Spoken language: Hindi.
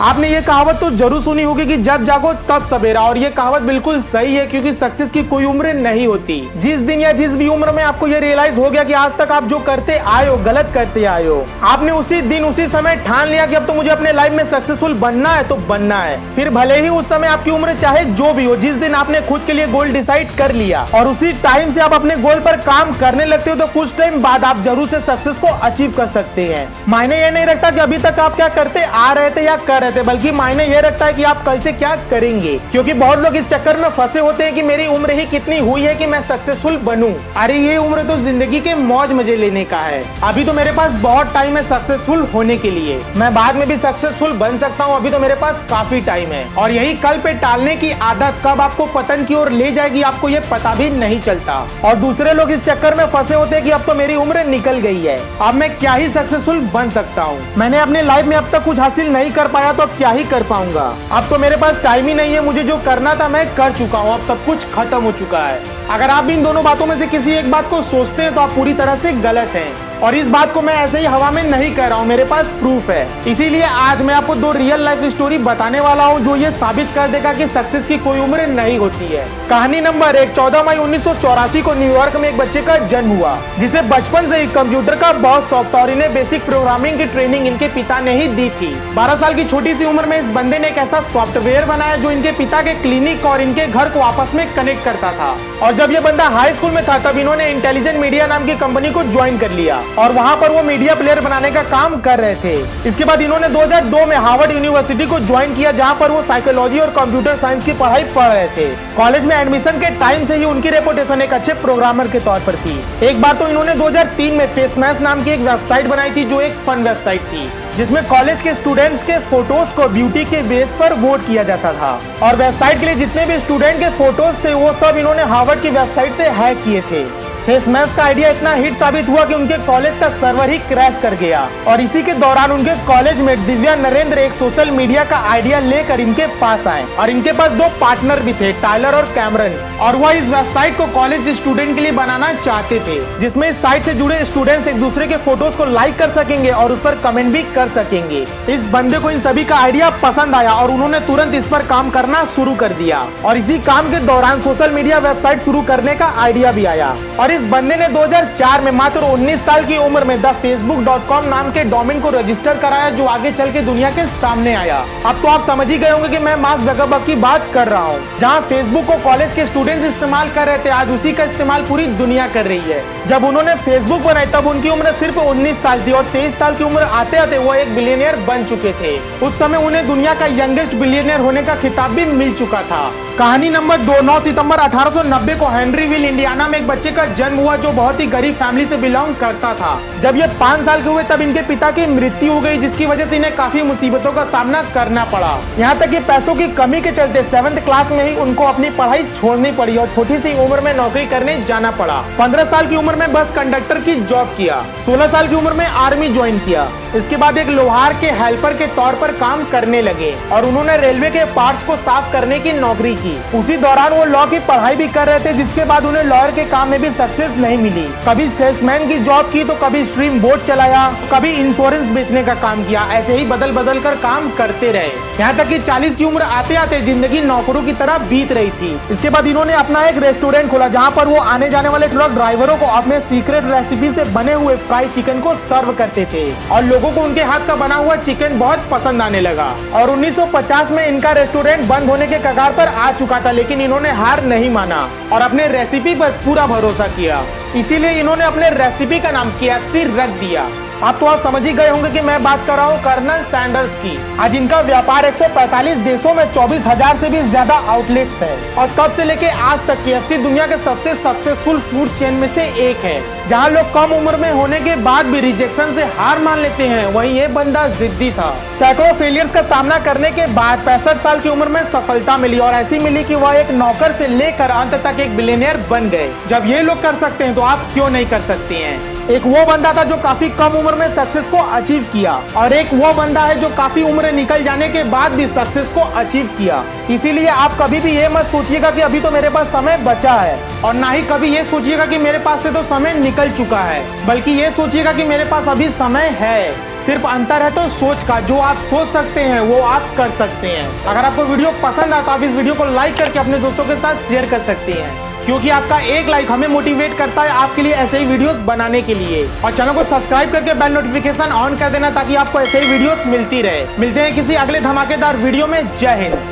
आपने ये कहावत तो जरूर सुनी होगी कि जब जागो तब सवेरा, और ये कहावत बिल्कुल सही है क्योंकि सक्सेस की कोई उम्र नहीं होती। जिस दिन या जिस भी उम्र में आपको ये रियलाइज हो गया कि आज तक आप जो करते आए हो गलत करते आए हो, आपने उसी दिन उसी समय ठान लिया कि अब तो मुझे अपने लाइफ में सक्सेसफुल बनना है तो बनना है। फिर भले ही उस समय आपकी उम्र चाहे जो भी हो, जिस दिन आपने खुद के लिए गोल डिसाइड कर लिया और उसी टाइम से आप अपने गोल पर काम करने लगते हो तो कुछ टाइम बाद आप जरूर से सक्सेस को अचीव कर सकते हैं। मायने ये नहीं रखता कि अभी तक आप क्या करते आ रहे थे या कर रहे थे, बल्कि मायने ये रखता है कि आप कल से क्या करेंगे। क्योंकि बहुत लोग इस चक्कर में फंसे होते हैं कि मेरी उम्र ही कितनी हुई है कि मैं सक्सेसफुल बनूं। अरे ये उम्र तो जिंदगी के मौज मजे लेने का है। अभी तो मेरे पास बहुत टाइम है सक्सेसफुल होने के लिए, मैं बाद में भी सक्सेसफुल बन सकता हूँ, अभी तो मेरे पास काफी टाइम है। और यही कल पे टालने की आदत कब आपको पतन की ओर ले जाएगी आपको ये पता भी नहीं चलता। और दूसरे लोग इस चक्कर में फंसे होते हैं कि अब तो मेरी उम्र निकल गई है, अब मैं क्या ही सक्सेसफुल बन सकता हूँ, मैंने अपने लाइफ में अब तक कुछ हासिल नहीं कर पाया तो अब क्या ही कर पाऊंगा, अब तो मेरे पास टाइम ही नहीं है, मुझे जो करना था मैं कर चुका हूँ, अब सब कुछ खत्म हो चुका है। अगर आप इन दोनों बातों में से किसी एक बात को सोचते हैं तो आप पूरी तरह से गलत हैं। और इस बात को मैं ऐसे ही हवा में नहीं कह रहा हूँ, मेरे पास प्रूफ है। इसीलिए आज मैं आपको दो रियल लाइफ स्टोरी बताने वाला हूँ जो ये साबित कर देगा कि सक्सेस की कोई उम्र नहीं होती है। कहानी नंबर 1, 14 मई 1984 को न्यूयॉर्क में एक बच्चे का जन्म हुआ जिसे बचपन से ही कंप्यूटर का बहुत शौक था और इन्हें बेसिक प्रोग्रामिंग की ट्रेनिंग इनके पिता ने ही दी थी। 12 साल की छोटी सी उम्र में इस बंदे ने एक ऐसा सॉफ्टवेयर बनाया जो इनके पिता के क्लिनिक और इनके घर को आपस में कनेक्ट करता था। और जब ये बंदा हाई स्कूल में था तब इन्होंने इंटेलिजेंट मीडिया नाम की कंपनी को ज्वाइन कर लिया और वहां पर वो मीडिया प्लेयर बनाने का काम कर रहे थे। इसके बाद इन्होंने 2002 में हार्वर्ड यूनिवर्सिटी को ज्वाइन किया जहां पर वो साइकोलॉजी और कंप्यूटर साइंस की पढ़ाई पढ़ रहे थे। कॉलेज में एडमिशन के टाइम से ही उनकी रेपुटेशन एक अच्छे प्रोग्रामर के तौर पर थी। एक बार तो इन्होंने 2003 में फेसमैश नाम की एक वेबसाइट बनाई थी जो एक फन वेबसाइट थी जिसमें कॉलेज के स्टूडेंट्स के फोटोज को ब्यूटी के बेस पर वोट किया जाता था। और वेबसाइट के लिए जितने भी स्टूडेंट के फोटोज थे वो सब इन्होंने हार्वर्ड की वेबसाइट से हैक किए थे। फेसमैश का आइडिया इतना हिट साबित हुआ कि उनके कॉलेज का सर्वर ही क्रैश कर गया और इसी के दौरान उनके कॉलेज में दिव्या नरेंद्र एक सोशल मीडिया का आइडिया लेकर इनके पास आए और इनके पास दो पार्टनर भी थे, टाइलर और कैमरन, और वह इस वेबसाइट को कॉलेज स्टूडेंट के लिए बनाना चाहते थे जिसमें इस साइट से जुड़े स्टूडेंट्स एक दूसरे के फोटोज को लाइक कर सकेंगे और उस पर कमेंट भी कर सकेंगे। इस बंदे को इन सभी का आइडिया पसंद आया और उन्होंने तुरंत इस पर काम करना शुरू कर दिया और इसी काम के दौरान सोशल मीडिया वेबसाइट शुरू करने का आइडिया भी आया। और इस बंदे ने 2004 में मात्र 19 साल की उम्र में thefacebook.com नाम के डोमेन को रजिस्टर कराया जो आगे चल के दुनिया के सामने आया। अब तो आप समझ ही गए होंगे कि मैं मार्क ज़करबर्ग की बात कर रहा हूँ। जहाँ फेसबुक को कॉलेज के स्टूडेंट्स इस्तेमाल कर रहे थे आज उसी का इस्तेमाल पूरी दुनिया कर रही है। जब उन्होंने फेसबुक बनाई तब उनकी उम्र सिर्फ 19 साल थी और 23 साल की उम्र आते आते वो एक बिलियनियर बन चुके थे। उस समय उन्हें दुनिया का यंगेस्ट बिलियनियर होने का खिताब भी मिल चुका था। कहानी नंबर 2, 9 सितंबर 1890 को हेनरीविल इंडियाना में एक बच्चे का जन्म हुआ जो बहुत ही गरीब फैमिली से बिलोंग करता था। जब ये 5 साल के हुए तब इनके पिता की मृत्यु हो गई जिसकी वजह से इन्हें काफी मुसीबतों का सामना करना पड़ा। यहाँ तक कि पैसों की कमी के चलते 7th क्लास में ही उनको अपनी पढ़ाई छोड़नी पड़ी और छोटी सी उम्र में नौकरी करने जाना पड़ा। 15 साल की उम्र में बस कंडक्टर की जॉब किया, 16 साल की उम्र में आर्मी ज्वाइन किया। इसके बाद एक लोहार के हेल्पर के तौर पर काम करने लगे और उन्होंने रेलवे के पार्ट्स को साफ करने की नौकरी की। उसी दौरान वो लॉ की पढ़ाई भी कर रहे थे जिसके बाद उन्हें लॉयर के काम में भी सक्सेस नहीं मिली। कभी सेल्समैन की जॉब की तो कभी स्ट्रीम बोट चलाया, कभी इंश्योरेंस बेचने का काम किया, ऐसे ही बदल बदल कर काम करते रहे। यहाँ तक कि 40 की उम्र आते आते जिंदगी नौकरों की तरह बीत रही थी। इसके बाद इन्होंने अपना एक रेस्टोरेंट खोला जहाँ पर वो आने जाने वाले ट्रक ड्राइवरों को अपने सीक्रेट रेसिपी से बने हुए फ्राई चिकन को सर्व करते थे और लोगों को उनके हाथ का बना हुआ चिकन बहुत पसंद आने लगा। और 1950 में इनका रेस्टोरेंट बंद होने के कगार पर आ चुका था लेकिन इन्होंने हार नहीं माना और अपने रेसिपी पर पूरा भरोसा किया। इसीलिए इन्होंने अपने रेसिपी का नाम KFC रख दिया। अब तो आप समझ ही गए होंगे कि मैं बात कर रहा हूँ कर्नल सैंडर्स की। आज इनका व्यापार 145 देशों में 24,000 से भी ज्यादा आउटलेट्स है और तब से लेके आज तक KFC दुनिया के सबसे सक्सेसफुल फूड चेन में से एक है। जहाँ लोग कम उम्र में होने के बाद भी रिजेक्शन से हार मान लेते हैं वहीं ये बंदा जिद्दी था। सैकड़ों फेलियर्स का सामना करने के बाद 65 साल की उम्र में सफलता मिली और ऐसी मिली कि वह एक नौकर से लेकर अंत तक एक बिलियनियर बन गए। जब ये लोग कर सकते हैं तो आप क्यों नहीं कर सकते हैं। एक वो बंदा था जो काफी कम उम्र में सक्सेस को अचीव किया और एक वो बंदा है जो काफी उम्र निकल जाने के बाद भी सक्सेस को अचीव किया। इसीलिए आप कभी भी ये मत सोचिएगा कि अभी तो मेरे पास समय बचा है और ना ही कभी ये सोचिएगा कि मेरे पास से तो समय निकल चुका है, बल्कि ये सोचिएगा कि मेरे पास अभी समय है। सिर्फ अंतर है तो सोच का, जो आप सोच सकते हैं वो आप कर सकते हैं। अगर आपको वीडियो पसंद आए तो आप इस वीडियो को लाइक करके अपने दोस्तों के साथ शेयर कर सकते हैं, क्योंकि आपका एक लाइक हमें मोटिवेट करता है आपके लिए ऐसे ही वीडियोस बनाने के लिए। और चैनल को सब्सक्राइब करके बेल नोटिफिकेशन ऑन कर देना ताकि आपको ऐसे ही वीडियोस मिलती रहे। मिलते हैं किसी अगले धमाकेदार वीडियो में। जय हिंद।